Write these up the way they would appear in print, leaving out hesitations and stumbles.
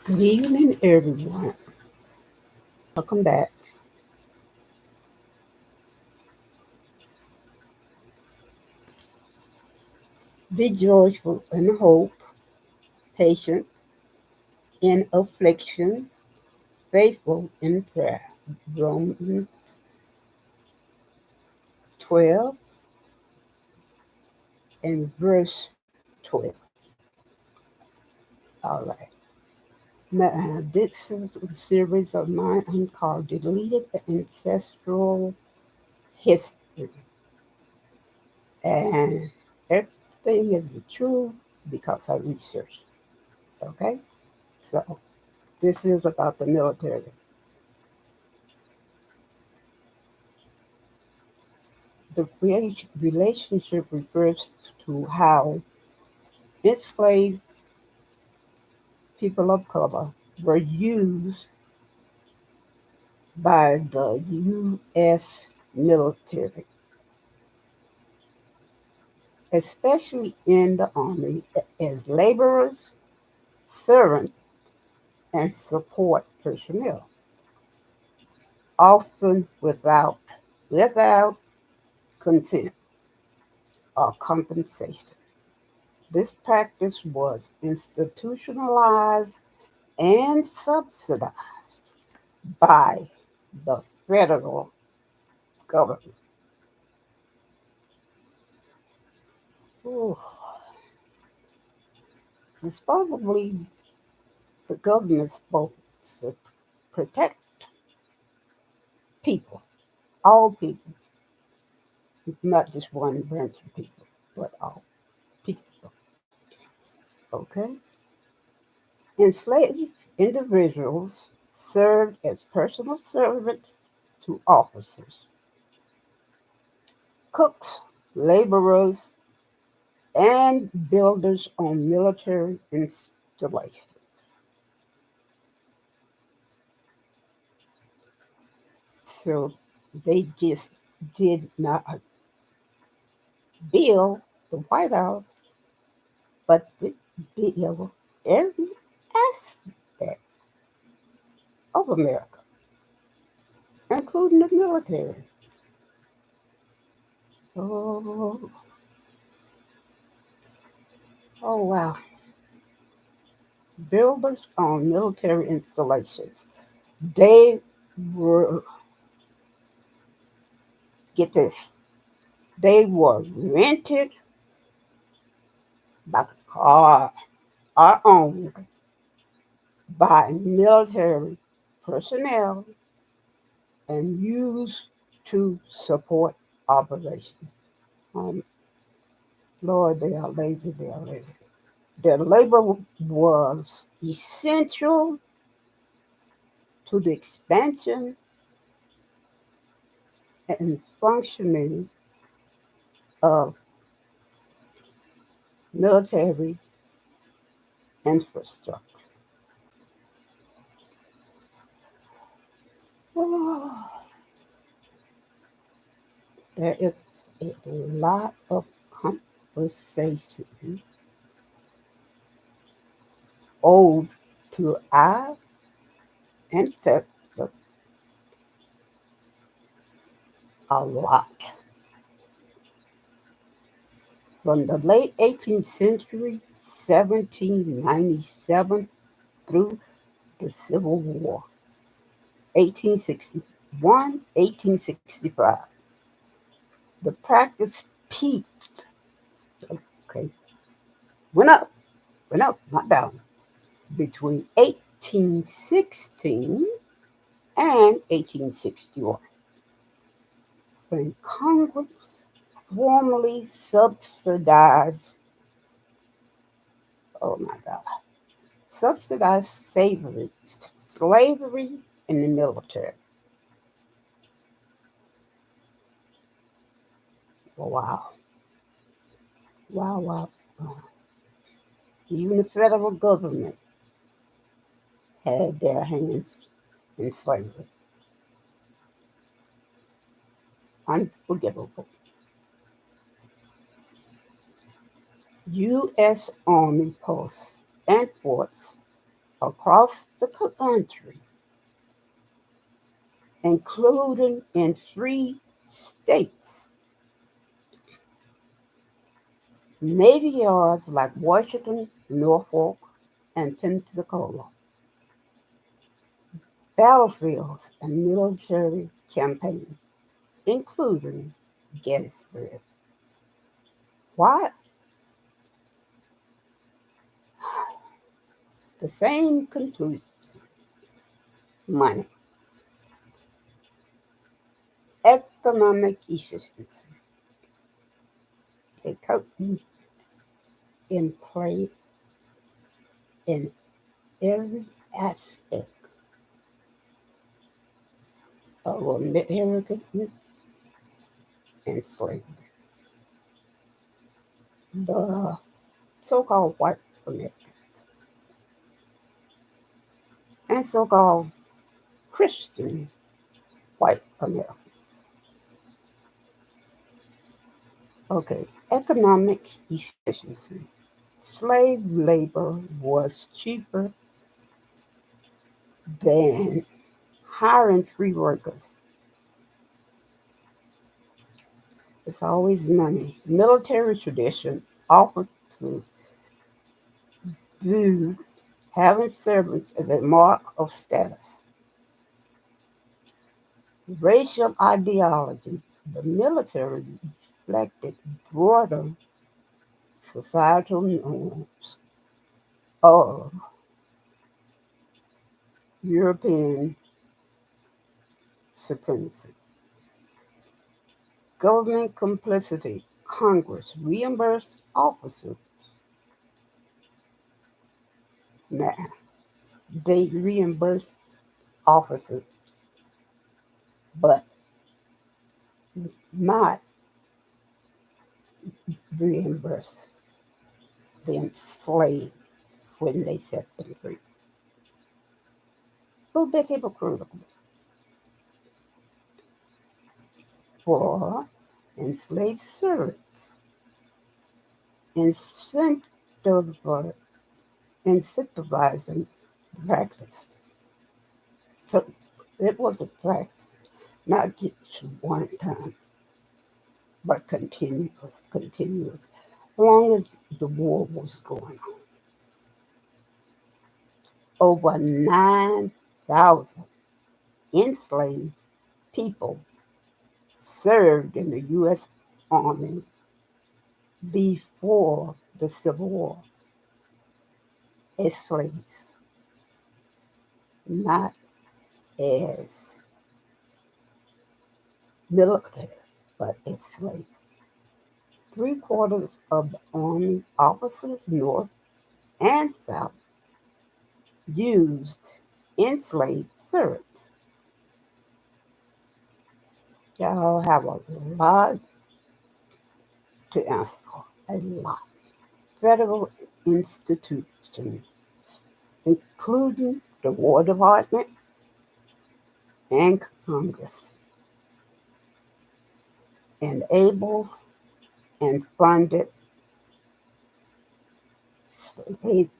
Good evening, everyone. Welcome back. Be joyful in hope, patient in affliction, faithful in prayer. Romans 12 and verse 12. All right. Now, this is a series of mine called Deleted Ancestral History. And everything is true because I researched. Okay? So, this is about the military. The relationship refers to how enslaved people of color were used by the U.S. military, especially in the Army, as laborers, servants, and support personnel, often without consent or compensation. This practice was institutionalized and subsidized by the federal government. Ooh. Supposedly, the government spoke to protect people, all people, not just one branch of people, but all people. Okay? Enslaved individuals served as personal servants to officers, cooks, laborers, and builders on military installations. So they just did not build the White House, but they build every aspect of America, including the military. Oh, oh wow. Builders on military installations. They were, get this, they were rented by the car or owned by military personnel and used to support operations. Um, Lord, they are lazy, they are lazy. Their labor was essential to the expansion and functioning of military infrastructure. Oh, there is a lot of conversation owed to our ancestors, a lot. From the late 18th century, 1797, through the Civil War, 1861, 1865. The practice peaked, okay, went up, not down, between 1816 and 1861, when Congress formally subsidized, oh my God, subsidized slavery in the military. Wow, wow, wow. Wow. Even the federal government had their hands in slavery. Unforgivable. U.S. Army posts and forts across the country, including in free states, Navy yards like Washington, Norfolk, and Pensacola, battlefields and military campaigns, including Gettysburg. Why? The same conclusion: money, economic efficiency, a comes in play in every aspect of American enslavement. The so-called white Americans and so-called Christian white Americans. Okay, economic efficiency. Slave labor was cheaper than hiring free workers. It's always money. Military tradition officers viewed having servants as a mark of status. Racial ideology. The military reflected broader societal norms of European supremacy. Government complicity. Congress reimbursed officers. Now, they reimbursed officers, but not reimburse the enslaved when they set them free. A little bit hypocritical for enslaved servants, incentiv- incentivizing the practice. So it was a practice, not just one time, but continuous, as long as the war was going on. Over 9,000 enslaved people served in the U.S. Army before the Civil War as slaves, not as military, but as slaves. Three-quarters of the Army officers, North and South, used enslaved servants. Y'all have a lot to answer for, a lot. Federal institutions, including the War Department and Congress, enabled and funded slavery.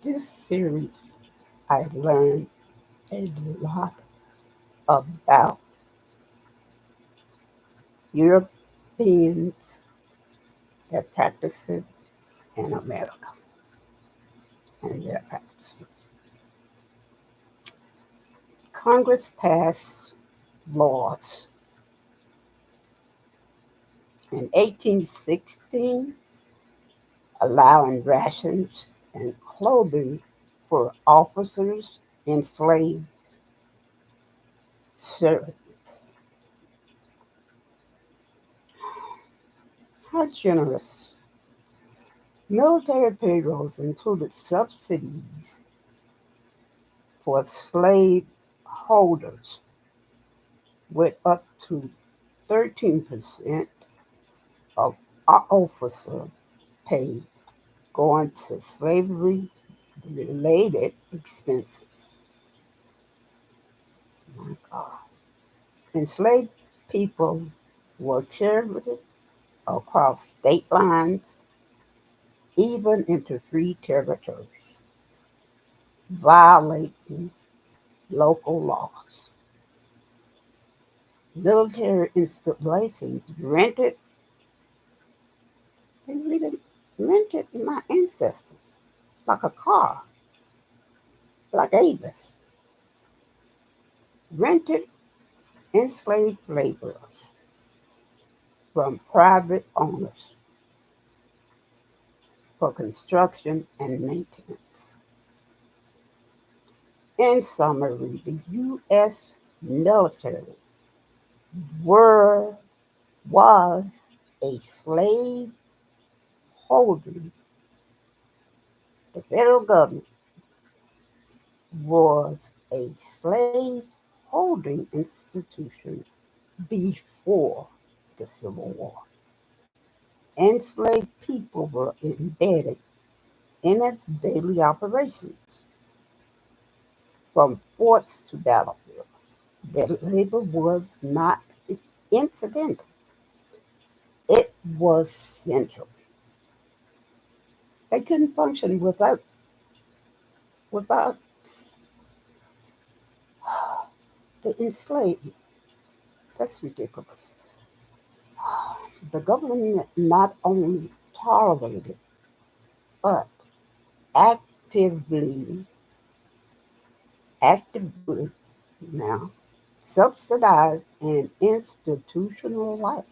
This series, I learned a lot about Europeans, their practices, and America and their practices. Congress passed laws in 1816 allowing rations and clothing for officers, enslaved servants. How generous. Military payrolls included subsidies for slave holders with up to 13% of officer pay going to slavery related expenses. My God. Enslaved people were carried across state lines, even into free territories, violating local laws. Military installations they really rented my ancestors like a car, like Avis, rented enslaved laborers from private owners for construction and maintenance. In summary, the U.S. military were, was a slave holding, the federal government was a slave holding institution before the Civil War. Enslaved people were embedded in its daily operations, from forts to battlefields. Their labor was not incidental, it was central. They couldn't function without the enslaved. That's ridiculous. The government not only tolerated, but actively, actively now subsidized and institutionalized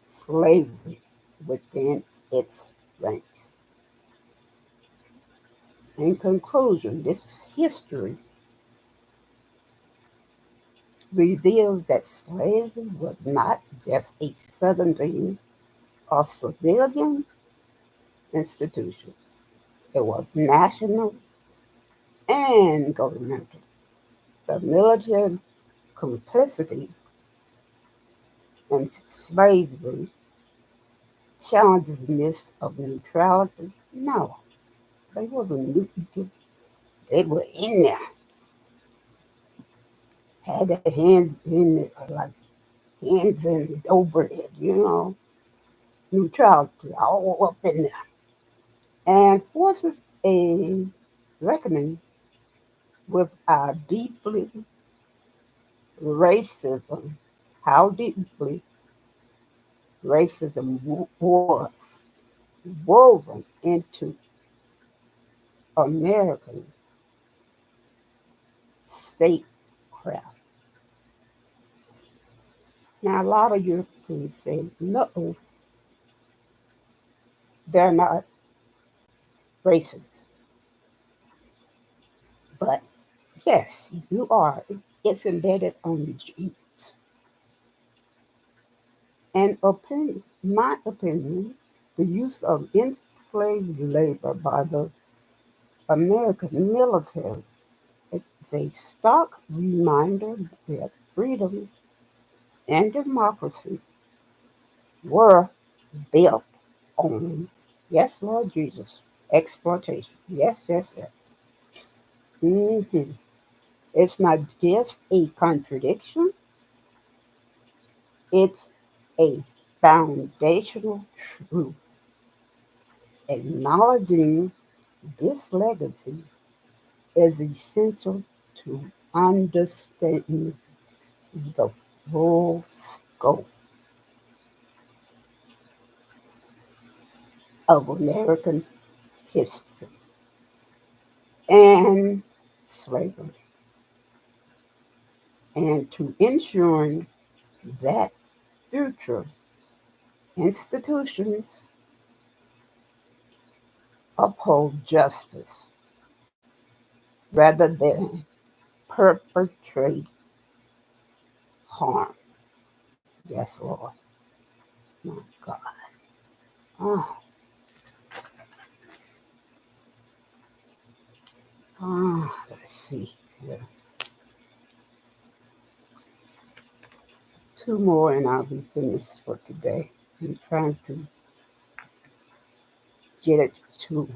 slavery within its ranks. In conclusion, this history reveals that slavery was not just a southern thing or civilian institution. It was national and governmental. The military's complicity in slavery challenges the myth of neutrality. No, they wasn't neutral. They were in there, had their hands in it, like hands in over it, neutrality all up in there, and forces a reckoning with our deeply racism, how deeply racism was woven into American statecraft. Now, a lot of Europeans say, no, they're not racist. But yes, you are. It's embedded on the genes. And my opinion, the use of enslaved labor by the American military is a stark reminder that freedom and democracy were built on, yes, Lord Jesus, exploitation. Yes, yes, yes. hmm It's not just a contradiction, it's a foundational truth. Acknowledging this legacy is essential to understanding the full scope of American history and slavery, and to ensuring that future institutions uphold justice rather than perpetrate harm. Yes, Lord. My God. Ah, let's see here. Two more and I'll be finished for today. I'm trying to get it to